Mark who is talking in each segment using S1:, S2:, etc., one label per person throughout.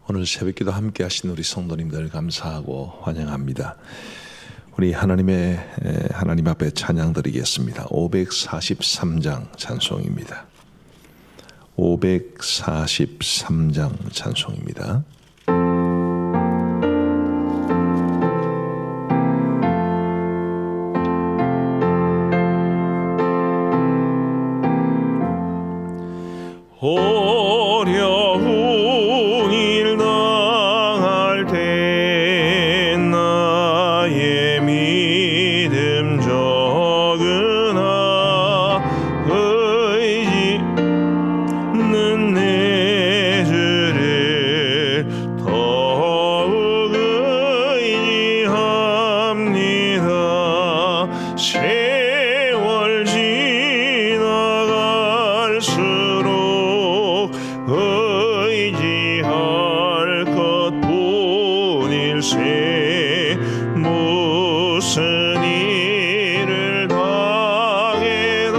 S1: 오늘 새벽기도 함께 하신 우리 성도님들 감사하고 환영합니다. 우리 하나님 앞에 찬양 드리겠습니다. 543장 찬송입니다. 543장 찬송입니다.
S2: 어려운 일 당할 때 나의 믿음 적으나 의지는 내 주를 더욱 의지합니다. 세월 지나갈수록 의지할 것뿐일세. 무슨 일을 당해도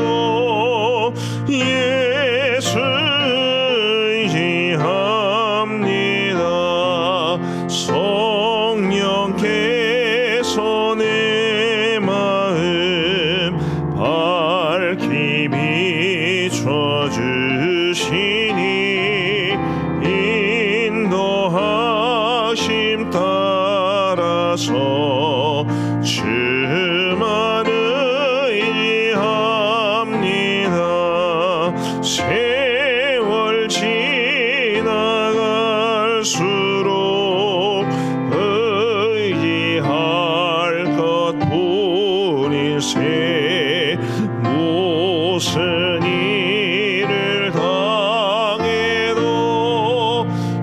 S2: 예수 의지합니다. 성령께서 내 마음 밝히 비춰주시니 인도하심 따라서 주만 의지합니다. 세월 지나갈수록 의지할 것뿐일세. 무슨 일을 당해도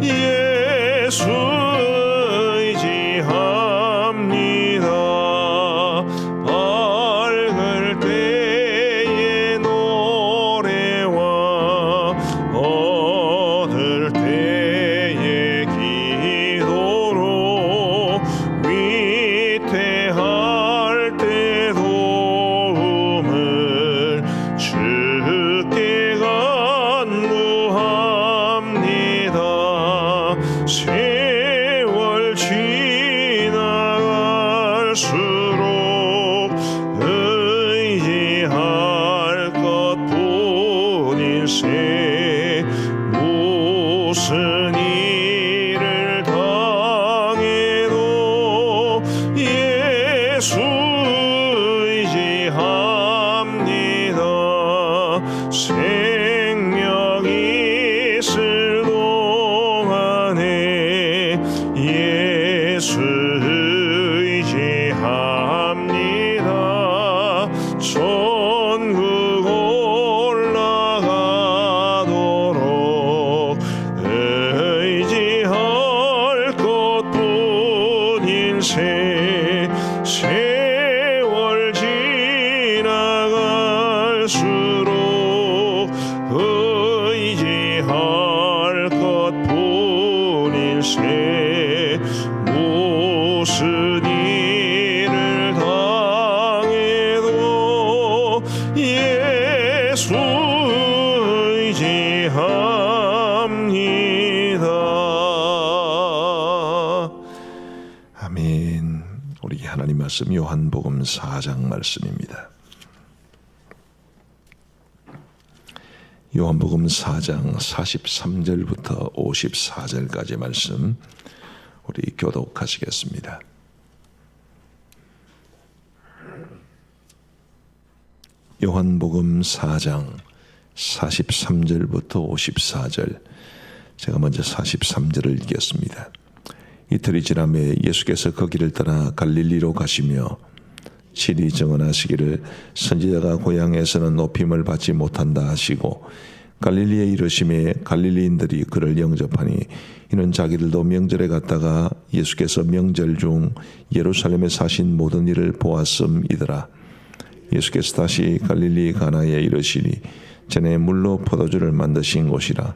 S2: 예수 의지합니다. 밝을 때의 노래와 어두울 때의 기도로 위태할 때 도움을 주께 간구합니다. 세월 지나갈수록 의지할 것뿐일세. 무슨 일을 당해도 예수 의지합니다. 생명이 있을 동안에 예수 의지합니다. 천국 올라가도록 의지할 것뿐일세. 세월 지나갈수록 의지할 것뿐일세. 무슨 일을 당해도 예수 의지합니다.
S1: 아멘. 우리 하나님 말씀 요한복음 4장 말씀입니다. 요한복음 4장 43절부터 54절까지 말씀 우리 교독하시겠습니다. 요한복음 4장 43절부터 54절, 제가 먼저 43절을 읽겠습니다. 이틀이 지나매 예수께서 거기를 떠나 갈릴리로 가시며 친히 증언하시기를 선지자가 고향에서는 높임을 받지 못한다 하시고 갈릴리에 이르심에 갈릴리인들이 그를 영접하니 이는 자기들도 명절에 갔다가 예수께서 명절 중 예루살렘에 사신 모든 일을 보았음이더라. 예수께서 다시 갈릴리 가나에 이르시니 전에 물로 포도주를 만드신 곳이라.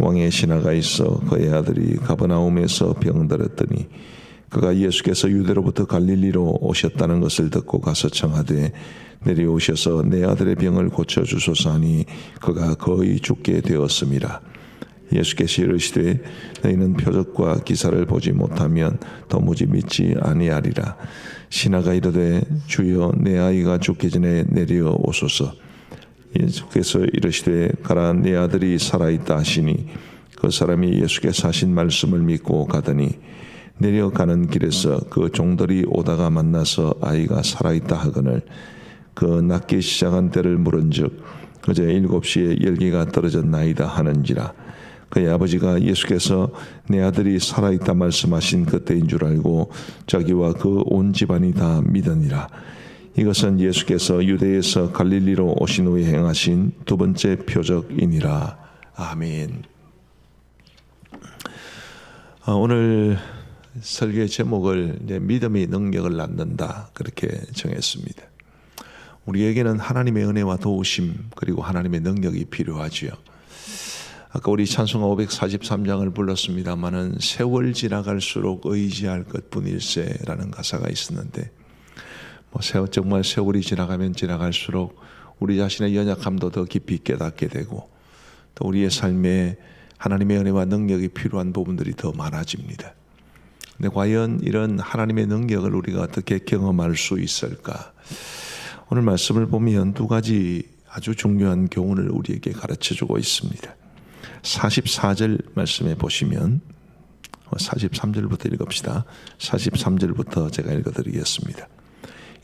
S1: 왕의 신하가 있어 그의 아들이 가버나움에서 병들었더니 그가 예수께서 유대로부터 갈릴리로 오셨다는 것을 듣고 가서 청하되 내려오셔서 내 아들의 병을 고쳐주소서 하니 그가 거의 죽게 되었음이라. 예수께서 이르시되 너희는 표적과 기사를 보지 못하면 도무지 믿지 아니하리라. 신하가 이르되 주여 내 아이가 죽기 전에 내려오소서. 예수께서 이르시되 가라 내 아들이 살아있다 하시니 그 사람이 예수께서 하신 말씀을 믿고 가더니 내려가는 길에서 그 종들이 오다가 만나서 아이가 살아있다 하거늘 그 낫기 시작한 때를 물은즉 그제 7시에 열기가 떨어졌나이다 하는지라. 그의 아버지가 예수께서 내 아들이 살아있다 말씀하신 그때인 줄 알고 자기와 그 온 집안이 다 믿으니라. 이것은 예수께서 유대에서 갈릴리로 오신 후에 행하신 두 번째 표적이니라. 아멘. 오늘 설교의 제목을 믿음이 능력을 낳는다 그렇게 정했습니다. 우리에게는 하나님의 은혜와 도우심 그리고 하나님의 능력이 필요하지요. 아까 우리 찬송가 543장을 불렀습니다마는 세월 지나갈수록 의지할 것뿐일세라는 가사가 있었는데 정말 세월이 지나가면 지나갈수록 우리 자신의 연약함도 더 깊이 깨닫게 되고 또 우리의 삶에 하나님의 은혜와 능력이 필요한 부분들이 더 많아집니다. 근데 과연 이런 하나님의 능력을 우리가 어떻게 경험할 수 있을까? 오늘 말씀을 보면 두 가지 아주 중요한 교훈을 우리에게 가르쳐주고 있습니다. 44절 말씀에 보시면 43절부터 읽읍시다. 43절부터 제가 읽어드리겠습니다.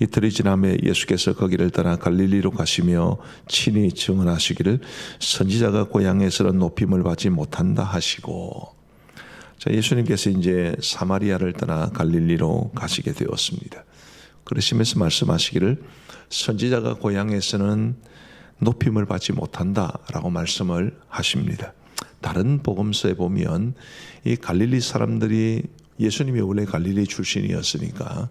S1: 이틀이 지나매 예수께서 거기를 떠나 갈릴리로 가시며 친히 증언하시기를 선지자가 고향에서는 높임을 받지 못한다 하시고. 자, 예수님께서 이제 사마리아를 떠나 갈릴리로 가시게 되었습니다. 그러시면서 말씀하시기를 선지자가 고향에서는 높임을 받지 못한다라고 말씀을 하십니다. 다른 복음서에 보면 이 갈릴리 사람들이 예수님이 원래 갈릴리 출신이었으니까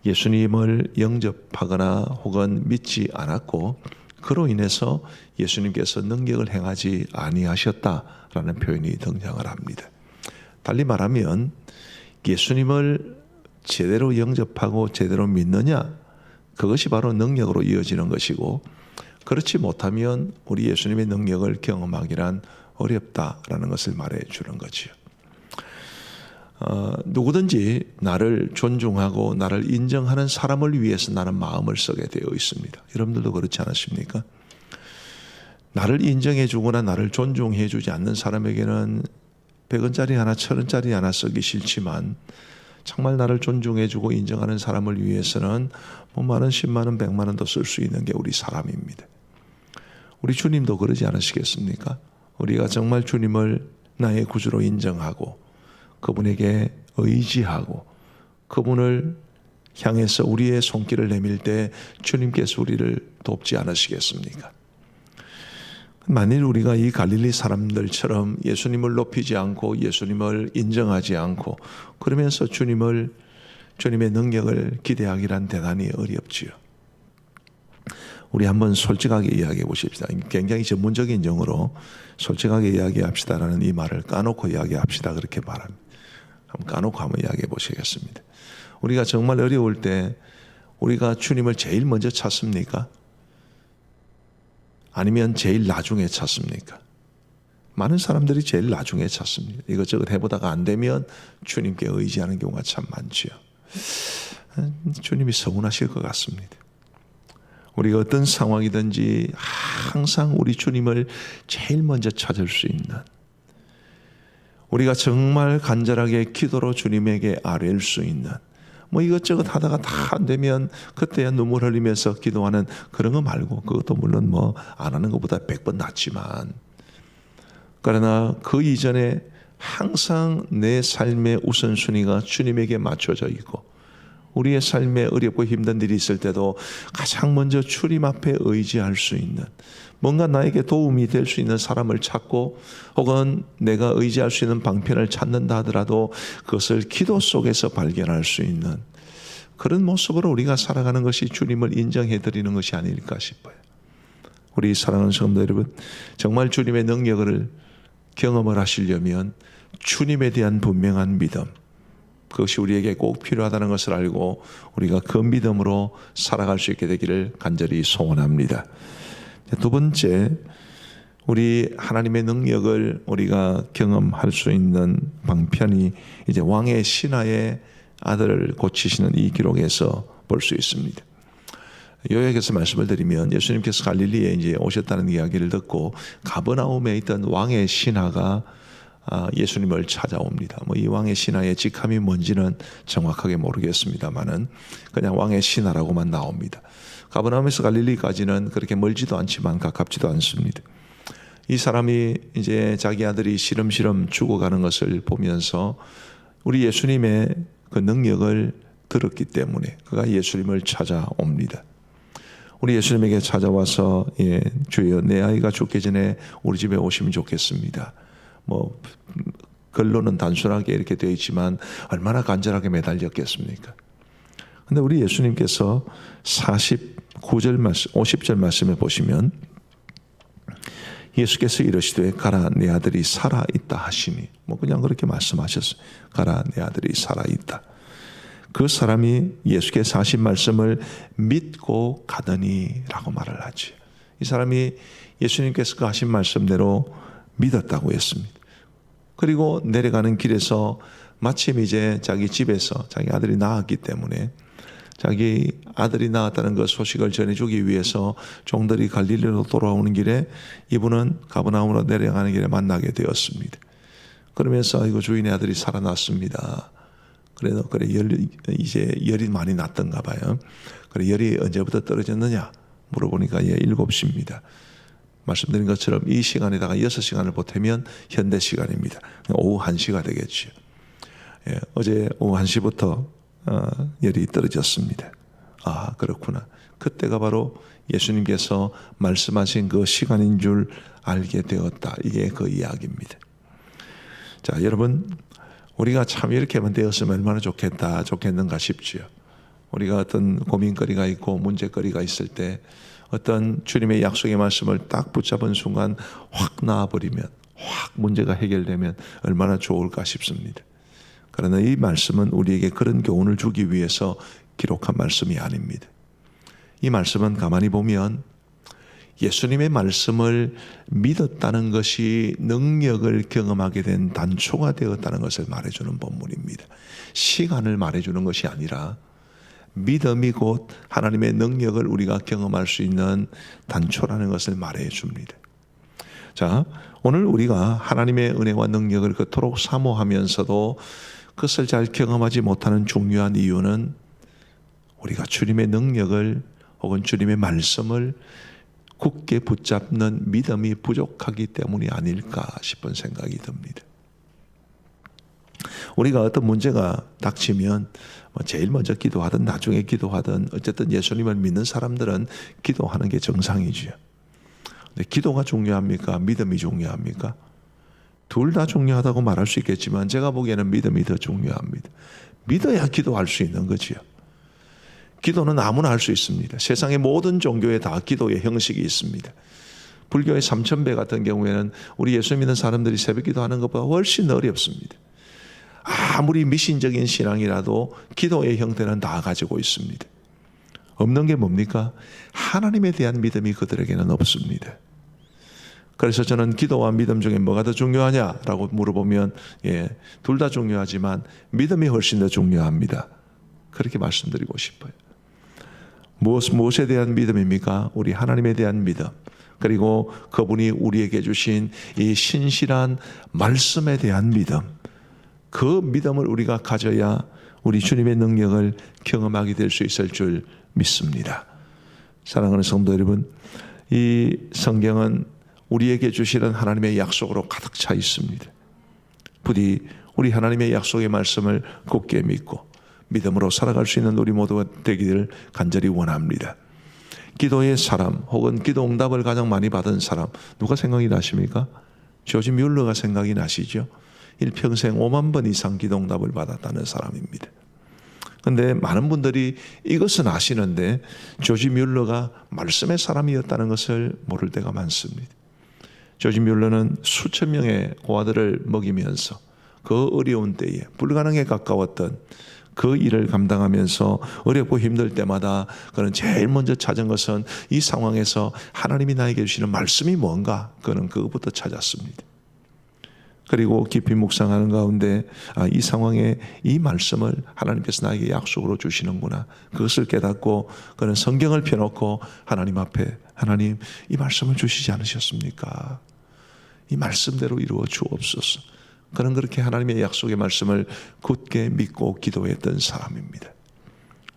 S1: 예수님을 영접하거나 혹은 믿지 않았고 그로 인해서 예수님께서 능력을 행하지 아니하셨다라는 표현이 등장을 합니다. 달리 말하면 예수님을 제대로 영접하고 제대로 믿느냐 그것이 바로 능력으로 이어지는 것이고 그렇지 못하면 우리 예수님의 능력을 경험하기란 어렵다라는 것을 말해주는 거지요. 누구든지 나를 존중하고 나를 인정하는 사람을 위해서 나는 마음을 쓰게 되어 있습니다. 여러분들도 그렇지 않으십니까? 나를 인정해주거나 나를 존중해주지 않는 사람에게는 100원짜리 하나 1000원짜리 하나 쓰기 싫지만 정말 나를 존중해주고 인정하는 사람을 위해서는 뭐 만원 10만원 100만원도 쓸 수 있는 게 우리 사람입니다. 우리 주님도 그러지 않으시겠습니까? 우리가 정말 주님을 나의 구주로 인정하고 그분에게 의지하고 그분을 향해서 우리의 손길을 내밀 때 주님께서 우리를 돕지 않으시겠습니까? 만일 우리가 이 갈릴리 사람들처럼 예수님을 높이지 않고 예수님을 인정하지 않고 그러면서 주님의 능력을 기대하기란 대단히 어렵지요. 우리 한번 솔직하게 이야기해 보십시다. 굉장히 전문적인 용어로 솔직하게 이야기합시다라는 이 말을 까놓고 이야기합시다 그렇게 말합니다. 한번 까놓고 한번 이야기해 보시겠습니다. 우리가 정말 어려울 때 우리가 주님을 제일 먼저 찾습니까? 아니면 제일 나중에 찾습니까? 많은 사람들이 제일 나중에 찾습니다. 이것저것 해보다가 안 되면 주님께 의지하는 경우가 참 많지요. 주님이 서운하실 것 같습니다. 우리가 어떤 상황이든지 항상 우리 주님을 제일 먼저 찾을 수 있는 우리가 정말 간절하게 기도로 주님에게 아뢰일 수 있는 뭐 이것저것 하다가 다 안 되면 그때야 눈물 흘리면서 기도하는 그런 거 말고 그것도 물론 뭐 안 하는 것보다 100번 낫지만 그러나 그 이전에 항상 내 삶의 우선순위가 주님에게 맞춰져 있고 우리의 삶에 어렵고 힘든 일이 있을 때도 가장 먼저 주님 앞에 의지할 수 있는 뭔가 나에게 도움이 될 수 있는 사람을 찾고 혹은 내가 의지할 수 있는 방편을 찾는다 하더라도 그것을 기도 속에서 발견할 수 있는 그런 모습으로 우리가 살아가는 것이 주님을 인정해 드리는 것이 아닐까 싶어요. 우리 사랑하는 성도 여러분, 정말 주님의 능력을 경험을 하시려면 주님에 대한 분명한 믿음 그것이 우리에게 꼭 필요하다는 것을 알고 우리가 그 믿음으로 살아갈 수 있게 되기를 간절히 소원합니다. 두 번째, 우리 하나님의 능력을 우리가 경험할 수 있는 방편이 이제 왕의 신하의 아들을 고치시는 이 기록에서 볼 수 있습니다. 요약해서 말씀을 드리면 예수님께서 갈릴리에 이제 오셨다는 이야기를 듣고 가버나움에 있던 왕의 신하가 예수님을 찾아옵니다. 뭐 이 왕의 신하의 직함이 뭔지는 정확하게 모르겠습니다만은 그냥 왕의 신하라고만 나옵니다. 가버나움에서 갈릴리까지는 그렇게 멀지도 않지만 가깝지도 않습니다. 이 사람이 이제 자기 아들이 시름시름 죽어가는 것을 보면서 우리 예수님의 그 능력을 들었기 때문에 그가 예수님을 찾아옵니다. 우리 예수님에게 찾아와서 주여 내 아이가 죽기 전에 우리 집에 오시면 좋겠습니다. 뭐 결론은 단순하게 이렇게 되어 있지만 얼마나 간절하게 매달렸겠습니까? 근데 우리 예수님께서 49절 말씀, 50절 말씀에 보시면 예수께서 이르시되 가라 내 아들이 살아있다 하시니 뭐 그냥 그렇게 말씀하셨어요. 가라 내 아들이 살아있다. 그 사람이 예수께서 하신 말씀을 믿고 가더니 라고 말을 하지. 이 사람이 예수님께서 그 하신 말씀대로 믿었다고 했습니다. 그리고 내려가는 길에서 마침 이제 자기 집에서 자기 아들이 낳았기 때문에 자기 아들이 낳았다는 그 소식을 전해주기 위해서 종들이 갈릴리로 돌아오는 길에 이분은 가버나움으로 내려가는 길에 만나게 되었습니다. 그러면서 이거 주인의 아들이 살아났습니다. 그래 이제 열이 많이 났던가 봐요. 그래 열이 언제부터 떨어졌느냐 물어보니까 7시입니다. 말씀드린 것처럼 이 시간에다가 6시간을 보태면 현대 시간입니다. 오후 1시가 되겠죠. 어제 오후 1시부터 열이 떨어졌습니다. 아 그렇구나. 그때가 바로 예수님께서 말씀하신 그 시간인 줄 알게 되었다. 이게 그 이야기입니다. 자 여러분 우리가 참 이렇게만 되었으면 얼마나 좋겠는가 싶지요. 우리가 어떤 고민거리가 있고 문제거리가 있을 때 어떤 주님의 약속의 말씀을 딱 붙잡은 순간 확 나와버리면 확 문제가 해결되면 얼마나 좋을까 싶습니다. 그러나 이 말씀은 우리에게 그런 교훈을 주기 위해서 기록한 말씀이 아닙니다. 이 말씀은 가만히 보면 예수님의 말씀을 믿었다는 것이 능력을 경험하게 된 단초가 되었다는 것을 말해주는 본문입니다. 시간을 말해주는 것이 아니라 믿음이 곧 하나님의 능력을 우리가 경험할 수 있는 단초라는 것을 말해줍니다. 자, 오늘 우리가 하나님의 은혜와 능력을 그토록 사모하면서도 그것을 잘 경험하지 못하는 중요한 이유는 우리가 주님의 능력을 혹은 주님의 말씀을 굳게 붙잡는 믿음이 부족하기 때문이 아닐까 싶은 생각이 듭니다. 우리가 어떤 문제가 닥치면 제일 먼저 기도하든 나중에 기도하든 어쨌든 예수님을 믿는 사람들은 기도하는 게 정상이지요. 근데 기도가 중요합니까? 믿음이 중요합니까? 둘 다 중요하다고 말할 수 있겠지만 제가 보기에는 믿음이 더 중요합니다. 믿어야 기도할 수 있는 거지요. 기도는 아무나 할 수 있습니다. 세상의 모든 종교에 다 기도의 형식이 있습니다. 불교의 삼천배 같은 경우에는 우리 예수 믿는 사람들이 새벽 기도하는 것보다 훨씬 어렵습니다. 아무리 미신적인 신앙이라도 기도의 형태는 다 가지고 있습니다. 없는 게 뭡니까? 하나님에 대한 믿음이 그들에게는 없습니다. 그래서 저는 기도와 믿음 중에 뭐가 더 중요하냐라고 물어보면 둘 다 중요하지만 믿음이 훨씬 더 중요합니다. 그렇게 말씀드리고 싶어요. 무엇에 대한 믿음입니까? 우리 하나님에 대한 믿음. 그리고 그분이 우리에게 주신 이 신실한 말씀에 대한 믿음. 그 믿음을 우리가 가져야 우리 주님의 능력을 경험하게 될 수 있을 줄 믿습니다. 사랑하는 성도 여러분, 이 성경은 우리에게 주시는 하나님의 약속으로 가득 차 있습니다. 부디 우리 하나님의 약속의 말씀을 굳게 믿고 믿음으로 살아갈 수 있는 우리 모두가 되기를 간절히 원합니다. 기도의 사람 혹은 기도 응답을 가장 많이 받은 사람 누가 생각이 나십니까? 조지 뮬러가 생각이 나시죠? 일평생 5만 번 이상 기도 응답을 받았다는 사람입니다. 그런데 많은 분들이 이것은 아시는데 조지 뮬러가 말씀의 사람이었다는 것을 모를 때가 많습니다. 조지 뮬러는 수천 명의 고아들을 먹이면서 그 어려운 때에 불가능에 가까웠던 그 일을 감당하면서 어렵고 힘들 때마다 그는 제일 먼저 찾은 것은 이 상황에서 하나님이 나에게 주시는 말씀이 뭔가, 그는 그것부터 찾았습니다. 그리고 깊이 묵상하는 가운데 이 상황에 이 말씀을 하나님께서 나에게 약속으로 주시는구나, 그것을 깨닫고 그는 성경을 펴놓고 하나님 앞에, 하나님 이 말씀을 주시지 않으셨습니까? 이 말씀대로 이루어 주옵소서. 그는 그렇게 하나님의 약속의 말씀을 굳게 믿고 기도했던 사람입니다.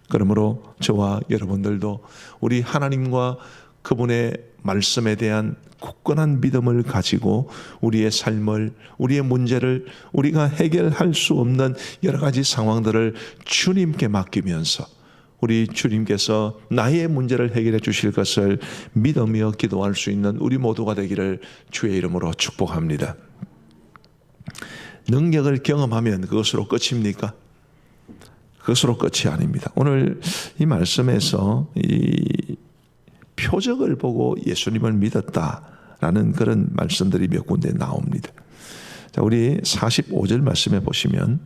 S1: 그러므로 저와 여러분들도 우리 하나님과 그분의 말씀에 대한 굳건한 믿음을 가지고 우리의 삶을, 우리의 문제를, 우리가 해결할 수 없는 여러 가지 상황들을 주님께 맡기면서 우리 주님께서 나의 문제를 해결해 주실 것을 믿으며 기도할 수 있는 우리 모두가 되기를 주의 이름으로 축복합니다. 능력을 경험하면 그것으로 끝입니까? 그것으로 끝이 아닙니다. 오늘 이 말씀에서 이 표적을 보고 예수님을 믿었다라는 그런 말씀들이 몇 군데 나옵니다. 자, 우리 45절 말씀에 보시면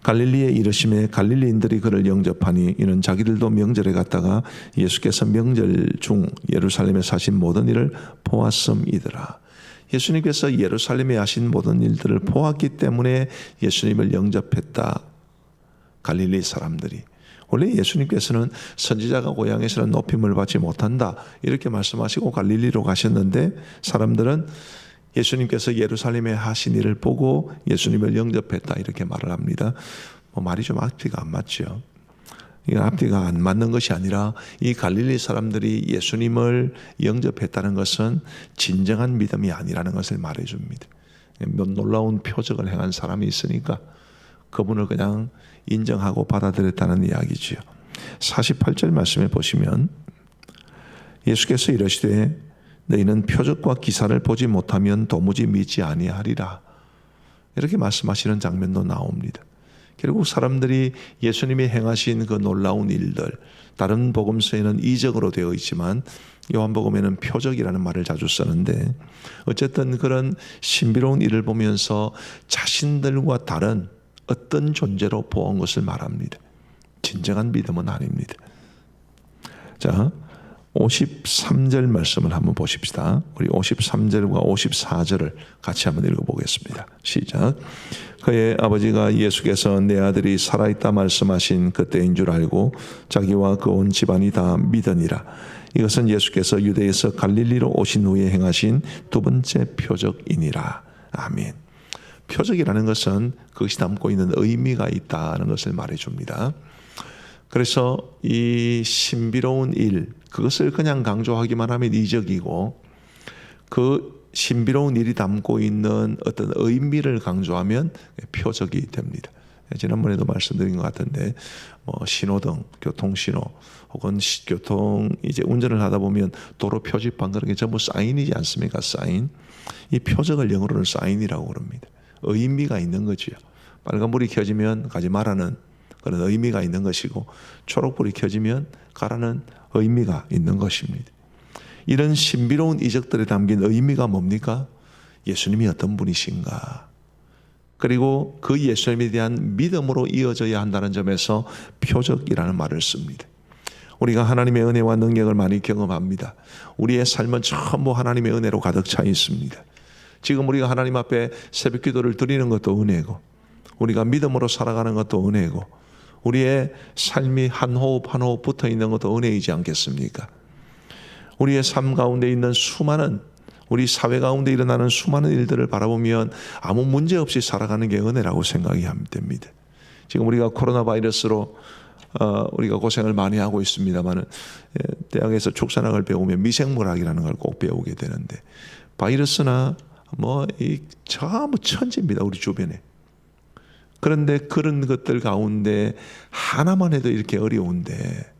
S1: 갈릴리에 이르심에 갈릴리인들이 그를 영접하니 이는 자기들도 명절에 갔다가 예수께서 명절 중 예루살렘에 사신 모든 일을 보았음이더라. 예수님께서 예루살렘에 하신 모든 일들을 보았기 때문에 예수님을 영접했다. 갈릴리 사람들이. 원래 예수님께서는 선지자가 고향에서는 높임을 받지 못한다 이렇게 말씀하시고 갈릴리로 가셨는데, 사람들은 예수님께서 예루살렘에 하신 일을 보고 예수님을 영접했다 이렇게 말을 합니다. 말이 좀 앞뒤가 안 맞죠. 이건 앞뒤가 안 맞는 것이 아니라 이 갈릴리 사람들이 예수님을 영접했다는 것은 진정한 믿음이 아니라는 것을 말해줍니다. 놀라운 표적을 행한 사람이 있으니까 그분을 그냥 인정하고 받아들였다는 이야기지요. 48절 말씀에 보시면 예수께서 이르시되 너희는 표적과 기사를 보지 못하면 도무지 믿지 아니하리라 이렇게 말씀하시는 장면도 나옵니다. 결국 사람들이 예수님이 행하신 그 놀라운 일들, 다른 복음서에는 이적으로 되어 있지만 요한복음에는 표적이라는 말을 자주 쓰는데, 어쨌든 그런 신비로운 일을 보면서 자신들과 다른 어떤 존재로 보온 것을 말합니다. 진정한 믿음은 아닙니다. 자, 53절 말씀을 한번 보십시다. 우리 53절과 54절을 같이 한번 읽어보겠습니다. 시작. 그의 아버지가 예수께서 내 아들이 살아있다 말씀하신 그때인 줄 알고 자기와 그 온 집안이 다 믿으니라. 이것은 예수께서 유대에서 갈릴리로 오신 후에 행하신 두 번째 표적이니라. 아멘. 표적이라는 것은 그것이 담고 있는 의미가 있다는 것을 말해줍니다. 그래서 이 신비로운 일, 그것을 그냥 강조하기만 하면 이적이고, 그 신비로운 일이 담고 있는 어떤 의미를 강조하면 표적이 됩니다. 지난번에도 말씀드린 것 같은데, 신호등, 교통신호, 혹은 교통 이제 운전을 하다 보면 도로 표지판 그런 게 전부 사인이지 않습니까? 사인. 이 표적을 영어로는 사인이라고 그럽니다. 의미가 있는 거지요. 빨간불이 켜지면 가지 말라는 그런 의미가 있는 것이고, 초록불이 켜지면 가라는 의미가 있는 것입니다. 이런 신비로운 이적들에 담긴 의미가 뭡니까? 예수님이 어떤 분이신가, 그리고 그 예수님에 대한 믿음으로 이어져야 한다는 점에서 표적이라는 말을 씁니다. 우리가 하나님의 은혜와 능력을 많이 경험합니다. 우리의 삶은 전부 하나님의 은혜로 가득 차 있습니다. 지금 우리가 하나님 앞에 새벽 기도를 드리는 것도 은혜고, 우리가 믿음으로 살아가는 것도 은혜고, 우리의 삶이 한 호흡 한 호흡 붙어 있는 것도 은혜이지 않겠습니까? 우리의 삶 가운데 있는 수많은, 우리 사회 가운데 일어나는 수많은 일들을 바라보면 아무 문제 없이 살아가는 게 은혜라고 생각이 됩니다. 지금 우리가 코로나 바이러스로 우리가 고생을 많이 하고 있습니다만은, 대학에서 축산학을 배우면 미생물학이라는 걸 꼭 배우게 되는데, 바이러스나 전부 천지입니다, 우리 주변에. 그런데 그런 것들 가운데 하나만 해도 이렇게 어려운데,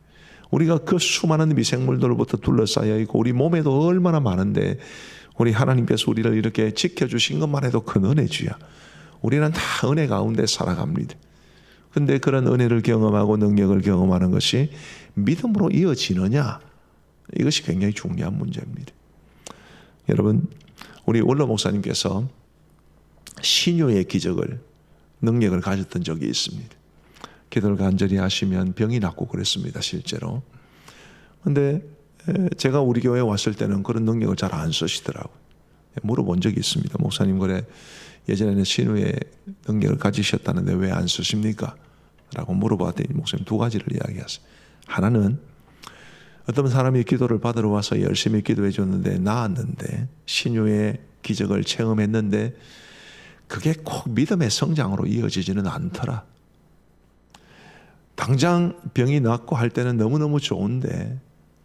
S1: 우리가 그 수많은 미생물들로부터 둘러싸여 있고 우리 몸에도 얼마나 많은데, 우리 하나님께서 우리를 이렇게 지켜주신 것만 해도 큰 은혜주야. 우리는 다 은혜 가운데 살아갑니다. 근데 그런 은혜를 경험하고 능력을 경험하는 것이 믿음으로 이어지느냐, 이것이 굉장히 중요한 문제입니다. 여러분, 우리 원로 목사님께서 신유의 기적을 능력을 가졌던 적이 있습니다. 기도를 간절히 하시면 병이 낫고 그랬습니다, 실제로. 근데 제가 우리 교회에 왔을 때는 그런 능력을 잘 안 쓰시더라고요. 물어본 적이 있습니다. 목사님, 그래 예전에는 신우의 능력을 가지셨다는데 왜 안 쓰십니까? 라고 물어봤더니 목사님 두 가지를 이야기하세요. 하나는 어떤 사람이 기도를 받으러 와서 열심히 기도해 줬는데 나았는데, 신유의 기적을 체험했는데 그게 꼭 믿음의 성장으로 이어지지는 않더라. 당장 병이 낫고 할 때는 너무너무 좋은데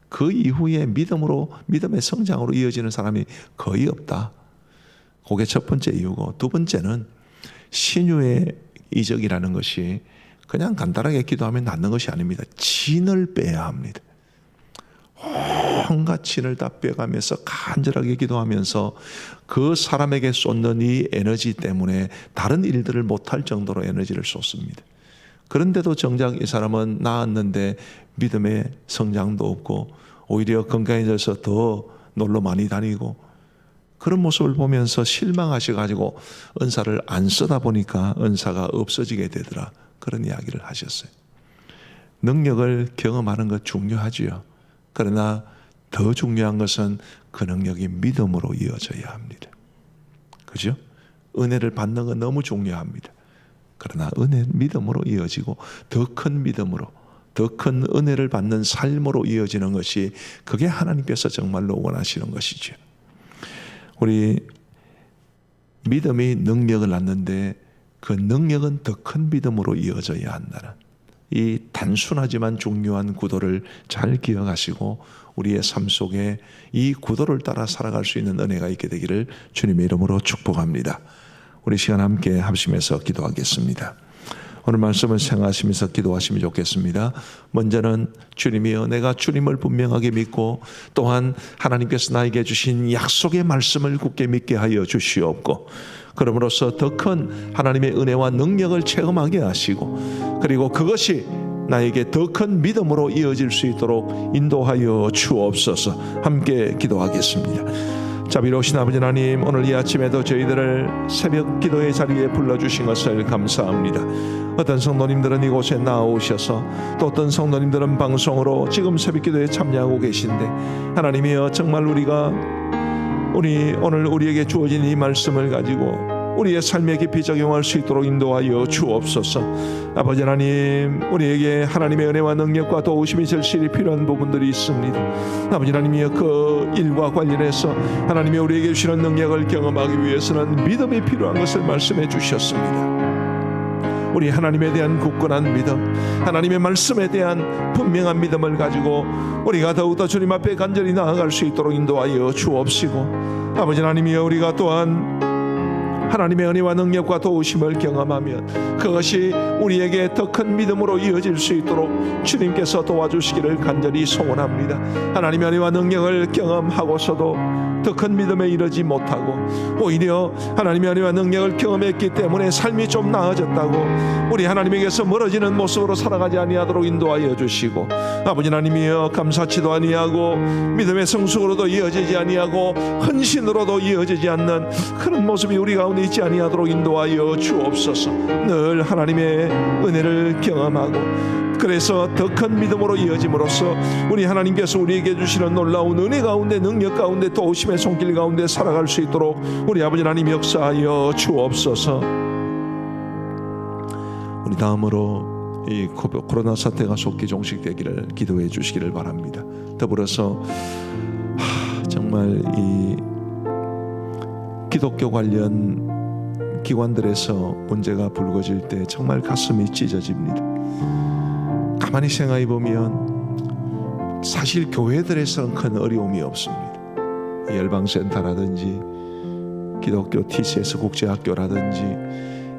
S1: 그 이후에 믿음의 성장으로 이어지는 사람이 거의 없다. 그게 첫 번째 이유고, 두 번째는 신유의 이적이라는 것이 그냥 간단하게 기도하면 낫는 것이 아닙니다. 진을 빼야 합니다. 온갖 진을 다 빼가면서 간절하게 기도하면서 그 사람에게 쏟는 이 에너지 때문에 다른 일들을 못할 정도로 에너지를 쏟습니다. 그런데도 정작 이 사람은 나았는데 믿음의 성장도 없고 오히려 건강해져서 더 놀러 많이 다니고, 그런 모습을 보면서 실망하셔가지고 은사를 안 쓰다 보니까 은사가 없어지게 되더라, 그런 이야기를 하셨어요. 능력을 경험하는 것 중요하지요. 그러나 더 중요한 것은 그 능력이 믿음으로 이어져야 합니다. 그죠? 은혜를 받는 건 너무 중요합니다. 그러나 은혜는 믿음으로 이어지고 더 큰 믿음으로, 더 큰 은혜를 받는 삶으로 이어지는 것이, 그게 하나님께서 정말로 원하시는 것이죠. 우리 믿음이 능력을 낳는데 그 능력은 더 큰 믿음으로 이어져야 한다는 이 단순하지만 중요한 구도를 잘 기억하시고 우리의 삶 속에 이 구도를 따라 살아갈 수 있는 은혜가 있게 되기를 주님의 이름으로 축복합니다. 우리 시간 함께 합심해서 기도하겠습니다. 오늘 말씀을 생각하시면서 기도하시면 좋겠습니다. 먼저는 주님이여, 내가 주님을 분명하게 믿고 또한 하나님께서 나에게 주신 약속의 말씀을 굳게 믿게 하여 주시옵고, 그럼으로써 더 큰 하나님의 은혜와 능력을 체험하게 하시고, 그리고 그것이 나에게 더 큰 믿음으로 이어질 수 있도록 인도하여 주옵소서. 함께 기도하겠습니다. 자비로우신 아버지 하나님, 오늘 이 아침에도 저희들을 새벽 기도의 자리에 불러주신 것을 감사합니다. 어떤 성도님들은 이곳에 나오셔서 또 어떤 성도님들은 방송으로 지금 새벽 기도에 참여하고 계신데, 하나님이여, 정말 오늘 우리에게 주어진 이 말씀을 가지고 우리의 삶에 깊이 적용할 수 있도록 인도하여 주옵소서. 아버지 하나님, 우리에게 하나님의 은혜와 능력과 도우심이 절실히 필요한 부분들이 있습니다. 아버지 하나님이여, 그 일과 관련해서 하나님이 우리에게 주시는 능력을 경험하기 위해서는 믿음이 필요한 것을 말씀해 주셨습니다. 우리 하나님에 대한 굳건한 믿음, 하나님의 말씀에 대한 분명한 믿음을 가지고 우리가 더욱더 주님 앞에 간절히 나아갈 수 있도록 인도하여 주옵시고, 아버지 하나님이여, 우리가 또한 하나님의 은혜와 능력과 도우심을 경험하면 그것이 우리에게 더 큰 믿음으로 이어질 수 있도록 주님께서 도와주시기를 간절히 소원합니다. 하나님의 은혜와 능력을 경험하고서도 더 큰 믿음에 이르지 못하고 오히려 하나님의 은혜와 능력을 경험했기 때문에 삶이 좀 나아졌다고 우리 하나님에게서 멀어지는 모습으로 살아가지 아니하도록 인도하여 주시고, 아버지 하나님이여, 감사치도 아니하고 믿음의 성숙으로도 이어지지 아니하고 헌신으로도 이어지지 않는 그런 모습이 우리 가운데 있지 아니하도록 인도하여 주옵소서. 늘 하나님의 은혜를 경험하고 그래서 더 큰 믿음으로 이어짐으로써 우리 하나님께서 우리에게 주시는 놀라운 은혜 가운데, 능력 가운데, 도우심의 손길 가운데 살아갈 수 있도록 우리 아버지 하나님 역사하여 주옵소서. 우리 다음으로 이 코로나 사태가 속히 종식되기를 기도해 주시기를 바랍니다. 더불어서 정말 이 기독교 관련 기관들에서 문제가 불거질 때 정말 가슴이 찢어집니다. 가만히 생각해 보면 사실 교회들에서는 큰 어려움이 없습니다. 열방센터라든지 기독교 TCS 국제학교라든지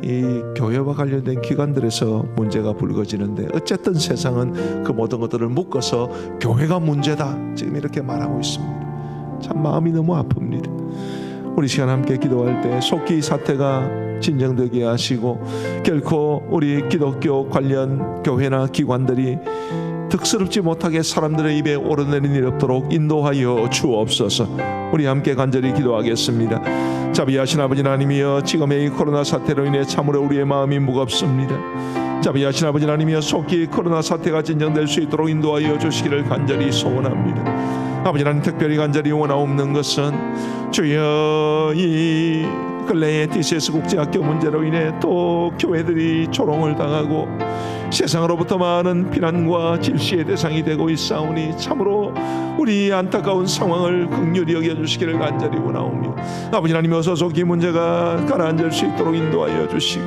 S1: 이 교회와 관련된 기관들에서 문제가 불거지는데, 어쨌든 세상은 그 모든 것들을 묶어서 교회가 문제다 지금 이렇게 말하고 있습니다. 참 마음이 너무 아픕니다. 우리 시간 함께 기도할 때 속히 이 사태가 진정되게 하시고 결코 우리 기독교 관련 교회나 기관들이 득스럽지 못하게 사람들의 입에 오르내린 일 없도록 인도하여 주옵소서. 우리 함께 간절히 기도하겠습니다. 자비하신 아버지 하나님이여, 지금의 이 코로나 사태로 인해 참으로 우리의 마음이 무겁습니다. 자비하신 아버지 하나님이여, 속히 코로나 사태가 진정될 수 있도록 인도하여 주시기를 간절히 소원합니다. 아버지 하나님, 특별히 간절히 원하옵는 것은 주여, 이 근래의 DCS 국제학교 문제로 인해 또 교회들이 조롱을 당하고 세상으로부터 많은 비난과 질시의 대상이 되고 있사오니 참으로 우리 안타까운 상황을 긍휼히 여겨주시기를 간절히 원하오며, 아버지 하나님 어서 속히 문제가 가라앉을 수 있도록 인도하여 주시고,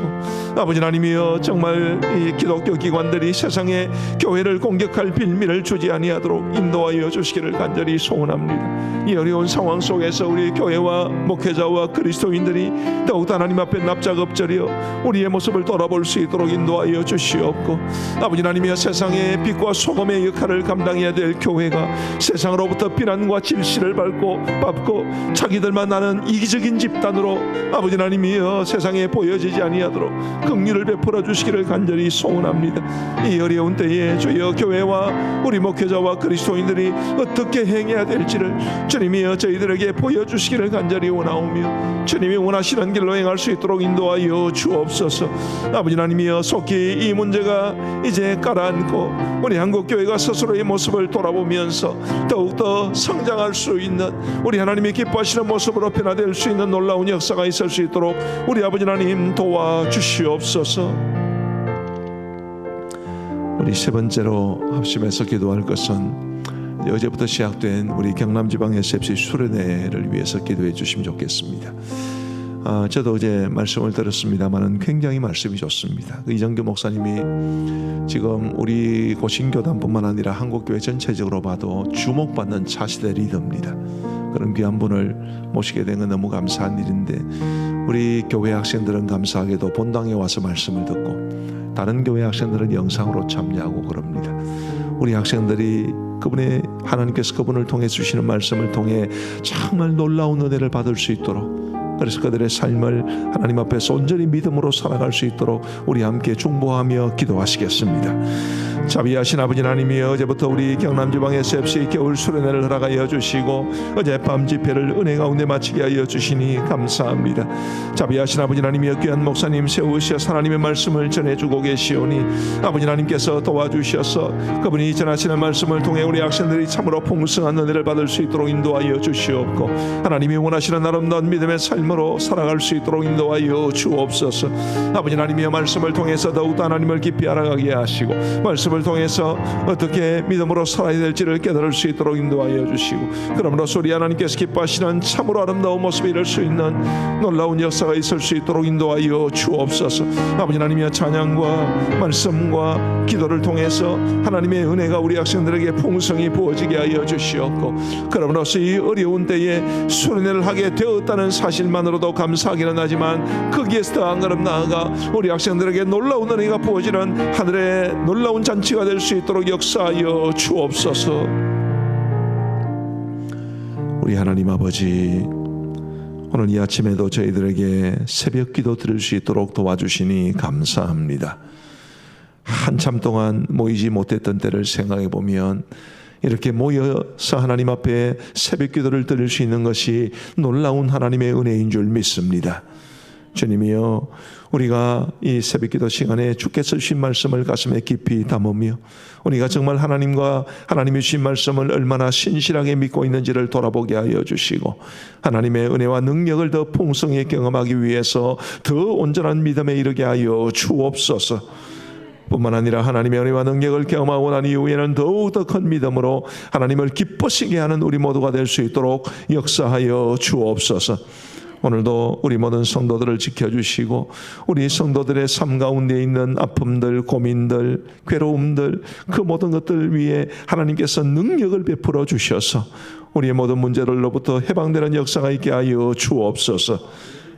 S1: 아버지 하나님이여, 정말 이 기독교 기관들이 세상에 교회를 공격할 빌미를 주지 아니하도록 인도하여 주시기를 간절히 소원합니다. 이 어려운 상황 속에서 우리 교회와 목회자와 그리스도인들이 더욱 하나님 앞에 납작 엎드려 우리의 모습을 돌아볼 수 있도록 인도하여 주시옵고, 아버지 하나님이여, 세상의 빛과 소금의 역할을 감당해야 될 교회가 세상으로부터 비난과 질시를 받고 자기들만 아는 이기적인 집단으로 아버지 하나님이여 세상에 보여지지 아니하도록 긍휼을 베풀어 주시기를 간절히 소원합니다. 이 어려운 때에 주여, 교회와 우리 목회자와 그리스도인들이 어떻게 행해야 될지를 주님이여 저희들에게 보여주시기를 간절히 원하오며, 주님이 원하시는 길로 행할 수 있도록 인도하여 주옵소서. 아버지 하나님이여, 속히 이 문제가 이제 가라앉고 우리 한국교회가 스스로의 모습을 돌아보면서 더욱더 성장할 수 있는, 우리 하나님이 기뻐하시는 모습으로 변화될 수 있는 놀라운 역사가 있을 수 있도록 우리 아버지 하나님 도와주시옵소서. 우리 세 번째로 합심해서 기도할 것은 어제부터 시작된 우리 경남지방 SFC 수련회를 위해서 기도해 주시면 좋겠습니다. 저도 어제 말씀을 들었습니다만은 굉장히 말씀이 좋습니다. 이정규 목사님이 지금 우리 고신교단뿐만 아니라 한국교회 전체적으로 봐도 주목받는 차세대 리더입니다. 그런 귀한 분을 모시게 된 건 너무 감사한 일인데, 우리 교회 학생들은 감사하게도 본당에 와서 말씀을 듣고 다른 교회 학생들은 영상으로 참여하고 그럽니다. 우리 학생들이 그분의 하나님께서 그분을 통해 주시는 말씀을 통해 정말 놀라운 은혜를 받을 수 있도록, 그래서 그들의 삶을 하나님 앞에서 온전히 믿음으로 살아갈 수 있도록 우리 함께 중보하며 기도하시겠습니다. 자비하신 아버지 하나님이여, 어제부터 우리 경남지방 SFC 겨울 수련회를 허락하여 주시고 어젯밤 집회를 은혜 가운데 마치게 하여 주시니 감사합니다. 자비하신 아버지 하나님이여, 귀한 목사님 세우셔서 하나님의 말씀을 전해주고 계시오니 아버지 하나님께서 도와주셔서 그분이 전하시는 말씀을 통해 우리 학생들이 참으로 풍성한 은혜를 받을 수 있도록 인도하여 주시옵고, 하나님이 원하시는 아름다운 믿음의 삶으로 살아갈 수 있도록 인도하여 주옵소서. 아버지 하나님이여, 말씀을 통해서 더욱더 하나님을 깊이 알아가게 하시고 말씀을 통해서 어떻게 믿음으로 살아야 될지를 깨달을 수 있도록 인도하여 주시고, 그러므로써 우리 하나님께서 기뻐하시는 참으로 아름다운 모습을 이룰 수 있는 놀라운 역사가 있을 수 있도록 인도하여 주옵소서. 아버지 하나님이여, 찬양과 말씀과 기도를 통해서 하나님의 은혜가 우리 학생들에게 풍성히 부어지게 하여 주시옵고, 그러므로써 이 어려운 때에 수련회를 하게 되었다는 사실만으로도 감사하기는 하지만 거기에서 더 한 걸음 나아가 우리 학생들에게 놀라운 은혜가 부어지는 하늘의 놀라운 잔치가 될 수 있도록 역사하여 주옵소서. 우리 하나님 아버지, 오늘 이 아침에도 저희들에게 새벽 기도 드릴 수 있도록 도와주시니 감사합니다. 한참 동안 모이지 못했던 때를 생각해 보면 이렇게 모여서 하나님 앞에 새벽 기도를 드릴 수 있는 것이 놀라운 하나님의 은혜인 줄 믿습니다. 주님이여, 우리가 이 새벽 기도 시간에 주께서 주신 말씀을 가슴에 깊이 담으며 우리가 정말 하나님과 하나님이 주신 말씀을 얼마나 신실하게 믿고 있는지를 돌아보게 하여 주시고, 하나님의 은혜와 능력을 더 풍성히 경험하기 위해서 더 온전한 믿음에 이르게 하여 주옵소서. 뿐만 아니라 하나님의 은혜와 능력을 경험하고 난 이후에는 더욱더 큰 믿음으로 하나님을 기쁘시게 하는 우리 모두가 될 수 있도록 역사하여 주옵소서. 오늘도 우리 모든 성도들을 지켜주시고 우리 성도들의 삶 가운데 있는 아픔들, 고민들, 괴로움들, 그 모든 것들 위에 하나님께서 능력을 베풀어 주셔서 우리의 모든 문제들로부터 해방되는 역사가 있게 하여 주옵소서.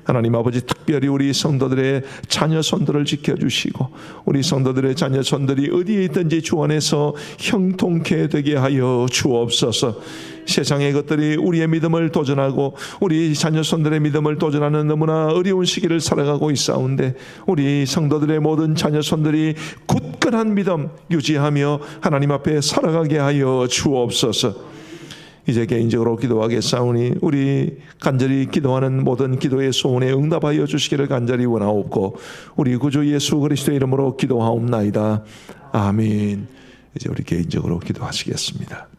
S1: 하나님 아버지, 특별히 우리 성도들의 자녀손들을 지켜주시고 우리 성도들의 자녀손들이 어디에 있든지 주 안에서 형통케 되게 하여 주옵소서. 세상의 것들이 우리의 믿음을 도전하고 우리 자녀손들의 믿음을 도전하는 너무나 어려운 시기를 살아가고 있사온데, 우리 성도들의 모든 자녀손들이 굳건한 믿음 유지하며 하나님 앞에 살아가게 하여 주옵소서. 이제 개인적으로 기도하겠사오니 우리 간절히 기도하는 모든 기도의 소원에 응답하여 주시기를 간절히 원하옵고 우리 구주 예수 그리스도의 이름으로 기도하옵나이다. 아멘. 이제 우리 개인적으로 기도하시겠습니다.